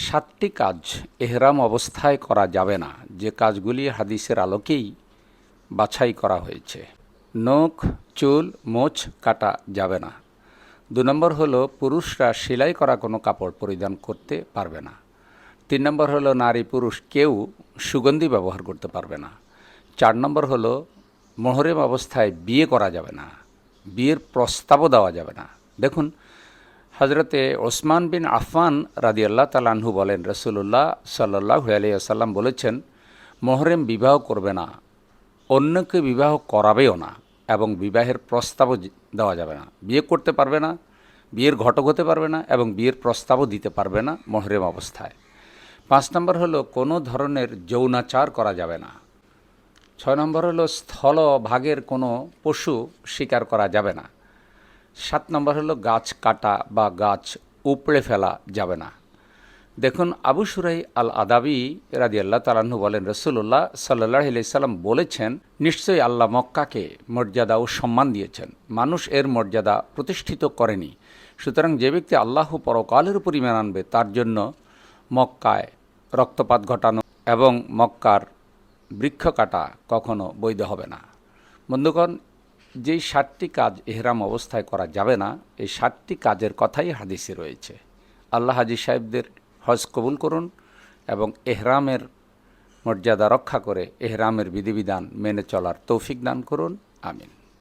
7টি কাজ এহরাম অবস্থায় করা যাবে না, যে কাজগুলি হাদিসের আলোকেই বাছাই করা হয়েছে। নখ, চুল, মোছ কাটা যাবে না। 2 নম্বর হলো পুরুষরা সেলাই করা কোনো কাপড় পরিধান করতে পারবে না। 3 নম্বর হলো নারী পুরুষ কেউ সুগন্ধি ব্যবহার করতে পারবে না। 4 নম্বর হলো মুহররম অবস্থায় বিয়ে করা যাবে না, বিয়ের প্রস্তাবও দেওয়া যাবে না। দেখুন, হজরতে ওসমান বিন আফফান রাদিয়াল্লাহু তাআলা আনহু বলেন, রাসূলুল্লাহ সাল্লাল্লাহু আলাইহি ওয়াসাল্লাম বলেছেন, মুহররম বিবাহ করবে না, অন্যকে বিবাহ করাবেও না, এবং বিবাহের প্রস্তাবও দেওয়া যাবে না। বিয়ে করতে পারবে না, বিয়ের ঘটক হতে পারবে না, এবং বিয়ের প্রস্তাবও দিতে পারবে না মুহররম অবস্থায়। 5 নম্বর হলো কোনো ধরনের যৌনাচার করা যাবে না। 6 নম্বর হলো স্থলভাগের কোনো পশু শিকার করা যাবে না। 7 নম্বর হলো গাছ কাটা বা গাছ উপড়ে ফেলা যাবে না। দেখুন, আবু শুরাই আল আদাবি রাদিয়াল্লাহু তাআলা আনহু বলেন, রাসূলুল্লাহ সাল্লাল্লাহু আলাইহি সাল্লাম বলেছেন, নিশ্চয়ই আল্লাহ মক্কাকে মর্যাদা ও সম্মান দিয়েছেন, মানুষ এর মর্যাদা প্রতিষ্ঠিত করেনি। সুতরাং যে ব্যক্তি আল্লাহ পরকালের উপর ঈমান আনবে, তার জন্য মক্কায় রক্তপাত ঘটানো এবং মক্কার বৃক্ষ কাটা কখনো বৈধ হবে না। বন্ধুগণ, যেই 7টি কাজ ইহরাম অবস্থায় করা যাবে না, এই 7টি কাজের কথাই হাদিসে রয়েছে। আল্লাহ হাজী সাহেবদের হজ কবুল করুন এবং ইহরামের মর্যাদা রক্ষা করে ইহরামের বিধিবিধান মেনে চলার তৌফিক দান করুন। আমিন।